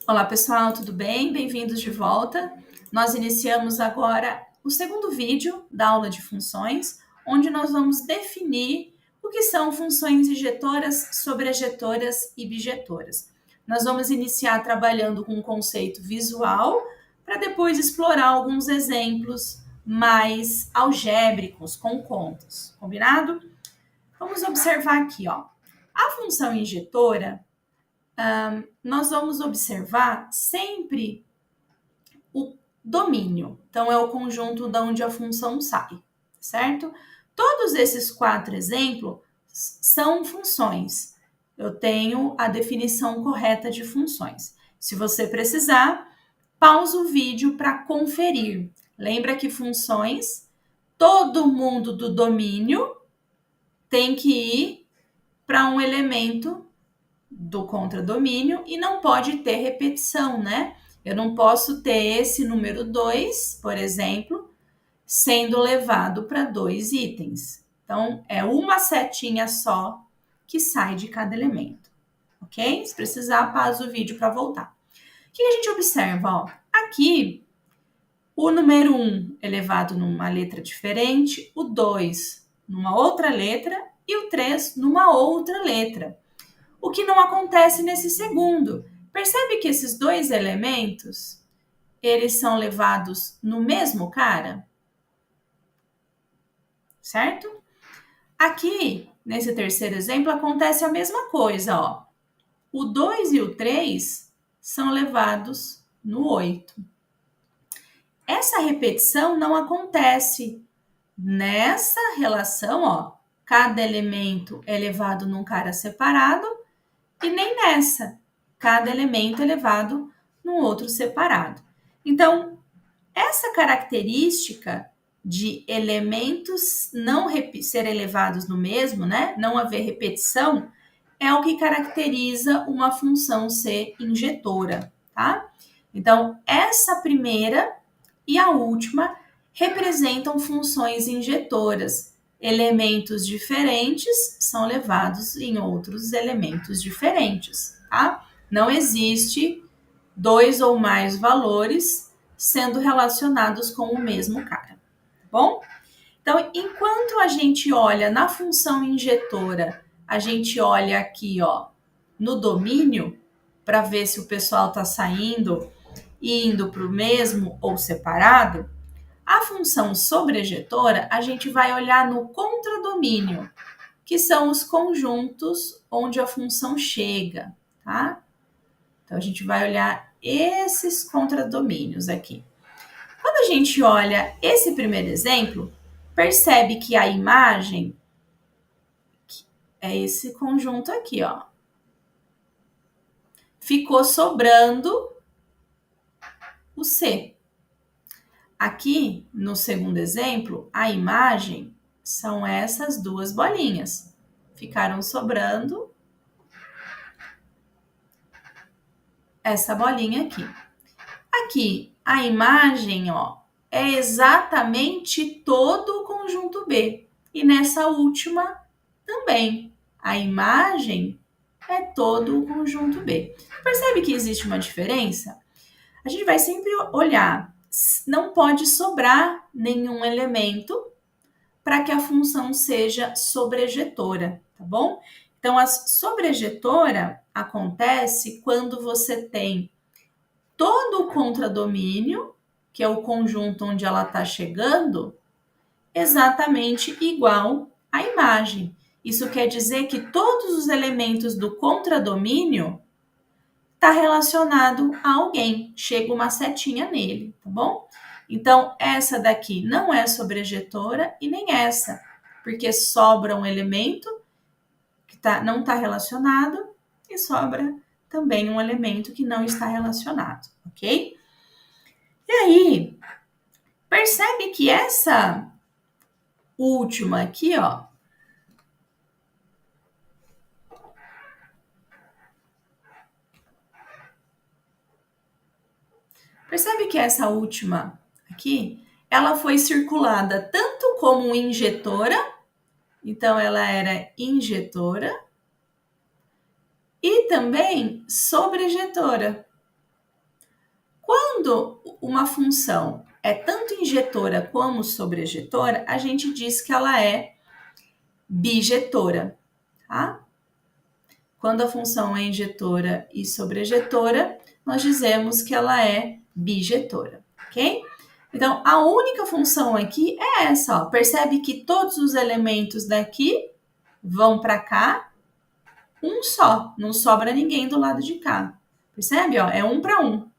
Olá pessoal, tudo bem? Bem-vindos de volta. Nós iniciamos agora o segundo vídeo da aula de funções, onde nós vamos definir o que são funções injetoras, sobrejetoras e bijetoras. Nós vamos iniciar trabalhando com um conceito visual, para depois explorar alguns exemplos mais algébricos, com contas, combinado? Vamos observar aqui, ó. A função injetora, nós vamos observar sempre o domínio. Então, é o conjunto de onde a função sai, certo? Todos esses 4 exemplos são funções. Eu tenho a definição correta de funções. Se você precisar, pausa o vídeo para conferir. Lembra que funções, todo mundo do domínio tem que ir para um elemento do contradomínio e não pode ter repetição, né? Eu não posso ter esse número 2, por exemplo, sendo levado para 2 itens. Então, é uma setinha só que sai de cada elemento, ok? Se precisar, pausa o vídeo para voltar. O que a gente observa? Ó, aqui, o número 1 elevado numa letra diferente, o 2 numa outra letra e o 3 numa outra letra. O que não acontece nesse segundo. Percebe que esses dois elementos, eles são levados no mesmo cara? Certo? Aqui, nesse terceiro exemplo, acontece a mesma coisa, ó. O 2 e o 3 são levados no 8. Essa repetição não acontece nessa relação, ó. Cada elemento é levado num cara separado e nem nessa. Cada elemento é levado num outro separado. Então, essa característica de elementos não serem elevados no mesmo, né? Não haver repetição, é o que caracteriza uma função ser injetora, tá? Então, essa primeira e a última representam funções injetoras. Elementos diferentes são levados em outros elementos diferentes, tá? Não existe 2 ou mais valores sendo relacionados com o mesmo cara, tá bom? Então, enquanto a gente olha na função injetora, a gente olha aqui, ó, no domínio, para ver se o pessoal está saindo e indo para o mesmo ou separado. A função sobrejetora, a gente vai olhar no contradomínio, que são os conjuntos onde a função chega, tá? Então, a gente vai olhar esses contradomínios aqui. Quando a gente olha esse primeiro exemplo, percebe que a imagem é esse conjunto aqui, ó. Ficou sobrando o C. Aqui, no segundo exemplo, a imagem são essas duas bolinhas. Ficaram sobrando essa bolinha aqui. Aqui, a imagem, ó, é exatamente todo o conjunto B. E nessa última também. A imagem é todo o conjunto B. Percebe que existe uma diferença? A gente vai sempre olhar, não pode sobrar nenhum elemento para que a função seja sobrejetora, tá bom? Então, a sobrejetora acontece quando você tem todo o contradomínio, que é o conjunto onde ela está chegando, exatamente igual à imagem. Isso quer dizer que todos os elementos do contradomínio está relacionado a alguém, chega uma setinha nele, tá bom? Então, essa daqui não é sobrejetora e nem essa, porque sobra um elemento que não está relacionado e sobra também um elemento que não está relacionado, ok? E aí, percebe que essa última aqui, ó, percebe que essa última aqui, ela foi circulada tanto como injetora, então ela era injetora, e também sobrejetora. Quando uma função é tanto injetora como sobrejetora, a gente diz que ela é bijetora, tá? Quando a função é injetora e sobrejetora, nós dizemos que ela é bijetora, ok? Então, a única função aqui é essa, ó. Percebe que todos os elementos daqui vão para cá, um só, não sobra ninguém do lado de cá. Percebe? Ó, é 1 para 1.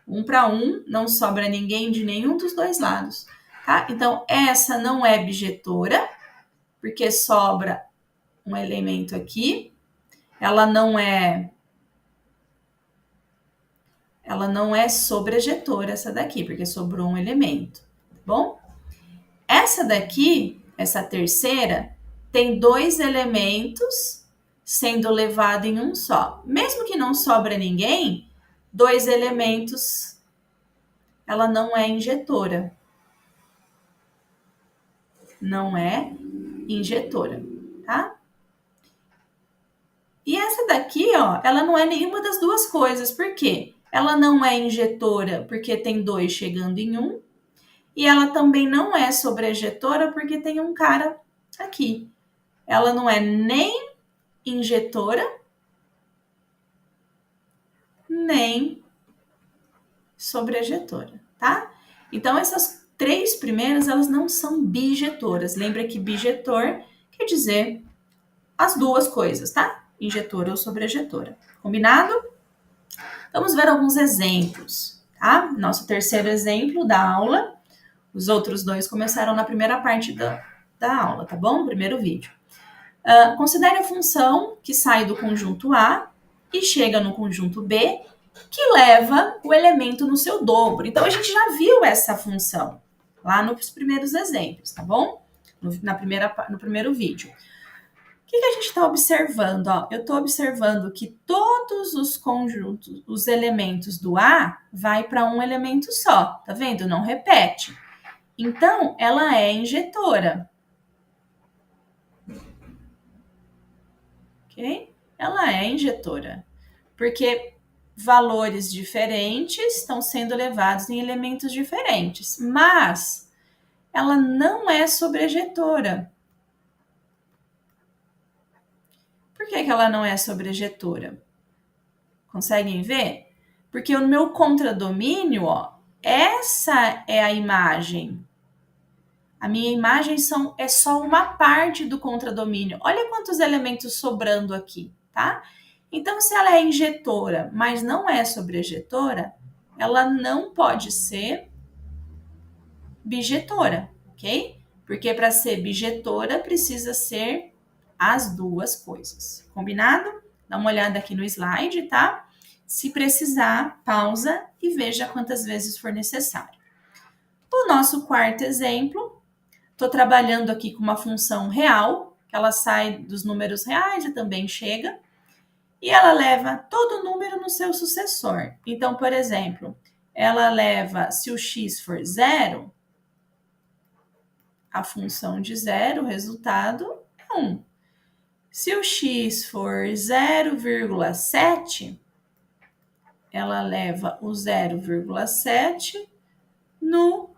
1 para 1, não sobra ninguém de nenhum dos dois lados. Tá? Então, essa não é bijetora, porque sobra um elemento aqui. Ela não é sobrejetora, essa daqui, porque sobrou um elemento. Tá bom? Essa daqui, essa terceira, tem 2 elementos sendo levado em um só. Mesmo que não sobra ninguém, 2 elementos, ela não é injetora. Não é injetora, tá? E essa daqui, ó, ela não é nenhuma das duas coisas. Por quê? Ela não é injetora porque tem 2 chegando em 1. E ela também não é sobrejetora porque tem um cara aqui. Ela não é nem injetora, nem sobrejetora, tá? Então, essas 3 primeiras, elas não são bijetoras. Lembra que bijetor quer dizer as duas coisas, tá? Injetora ou sobrejetora. Combinado? Vamos ver alguns exemplos, tá? Nosso terceiro exemplo da aula. Os outros 2 começaram na primeira parte da aula, tá bom? Primeiro vídeo. Considere a função que sai do conjunto A e chega no conjunto B, que leva o elemento no seu dobro. Então, a gente já viu essa função lá nos primeiros exemplos, tá bom? No primeiro vídeo. O que a gente está observando? Ó, eu estou observando que todos os conjuntos, os elementos do A, vai para um elemento só, tá vendo? Não repete. Então, ela é injetora. Ok? Ela é injetora. Porque valores diferentes estão sendo levados em elementos diferentes. Mas ela não é sobrejetora. Por que ela não é sobrejetora? Conseguem ver? Porque o meu contradomínio, ó, essa é a imagem. A minha imagem é só uma parte do contradomínio. Olha quantos elementos sobrando aqui, tá? Então, se ela é injetora, mas não é sobrejetora, ela não pode ser bijetora, ok? Porque para ser bijetora precisa ser as duas coisas. Combinado? Dá uma olhada aqui no slide, tá? Se precisar, pausa e veja quantas vezes for necessário. O nosso quarto exemplo, estou trabalhando aqui com uma função real, que ela sai dos números reais e também chega, e ela leva todo número no seu sucessor. Então, por exemplo, ela leva, se o x for 0, a função de 0, o resultado é 1. Se o x for 0,7, ela leva o 0,7 no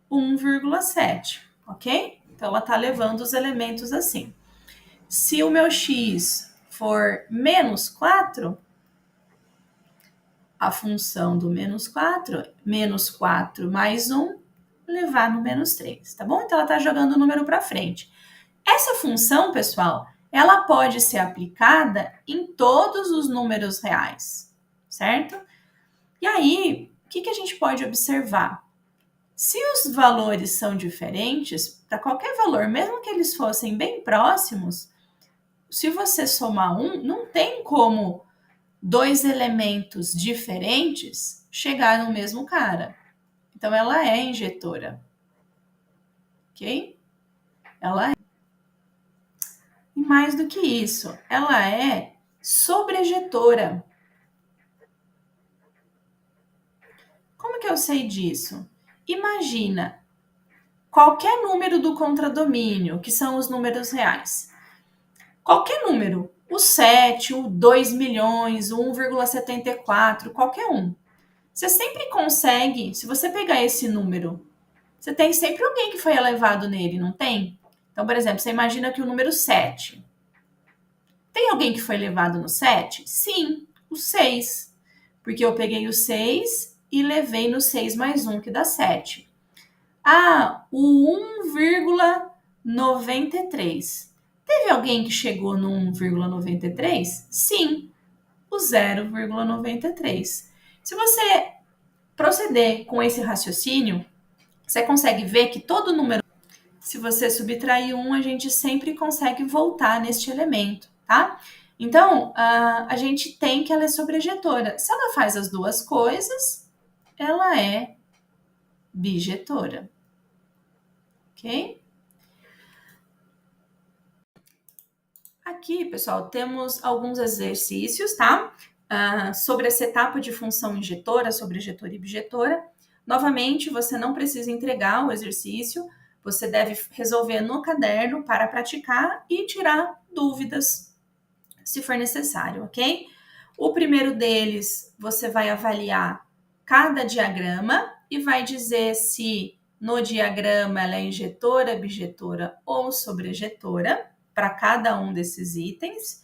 1,7, ok? Então, ela está levando os elementos assim. Se o meu x for menos 4, a função do menos 4 mais 1, levar no menos 3, tá bom? Então, ela está jogando o número para frente. Essa função, pessoal, ela pode ser aplicada em todos os números reais, certo? E aí, o que a gente pode observar? Se os valores são diferentes, para qualquer valor, mesmo que eles fossem bem próximos, se você somar 1, não tem como 2 elementos diferentes chegar no mesmo cara. Então, ela é injetora. Ok? Ela é. E mais do que isso, ela é sobrejetora. Como que eu sei disso? Imagina qualquer número do contradomínio, que são os números reais. Qualquer número, o 7, o 2 milhões, o 1,74, qualquer um. Você sempre consegue, se você pegar esse número, você tem sempre alguém que foi elevado nele, não tem? Então, por exemplo, você imagina que o número 7. Tem alguém que foi elevado no 7? Sim, o 6. Porque eu peguei o 6 e levei no 6 mais 1, que dá 7. Ah, o 1,93. Teve alguém que chegou no 1,93? Sim, o 0,93. Se você proceder com esse raciocínio, você consegue ver que todo número, se você subtrair 1, a gente sempre consegue voltar neste elemento, tá? Então, a gente tem que ela é sobrejetora. Se ela faz as duas coisas, ela é bijetora, ok? Aqui, pessoal, temos alguns exercícios, tá? Sobre essa etapa de função injetora, sobrejetora e bijetora. Novamente, você não precisa entregar o exercício, você deve resolver no caderno para praticar e tirar dúvidas, se for necessário, ok? O primeiro deles, você vai avaliar cada diagrama e vai dizer se no diagrama ela é injetora, bijetora ou sobrejetora para cada um desses itens.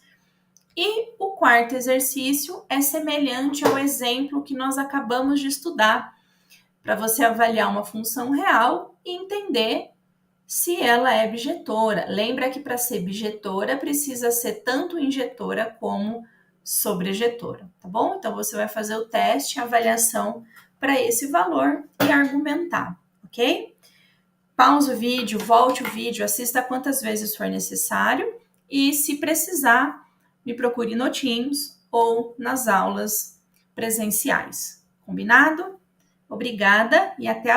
E o quarto exercício é semelhante ao exemplo que nós acabamos de estudar, para você avaliar uma função real e entender se ela é bijetora. Lembra que para ser bijetora precisa ser tanto injetora como sobrejetora, tá bom? Então você vai fazer o teste, a avaliação para esse valor e argumentar, ok? Pause o vídeo, volte o vídeo, assista quantas vezes for necessário e, se precisar, me procure no Teams ou nas aulas presenciais. Combinado? Obrigada e até a próxima.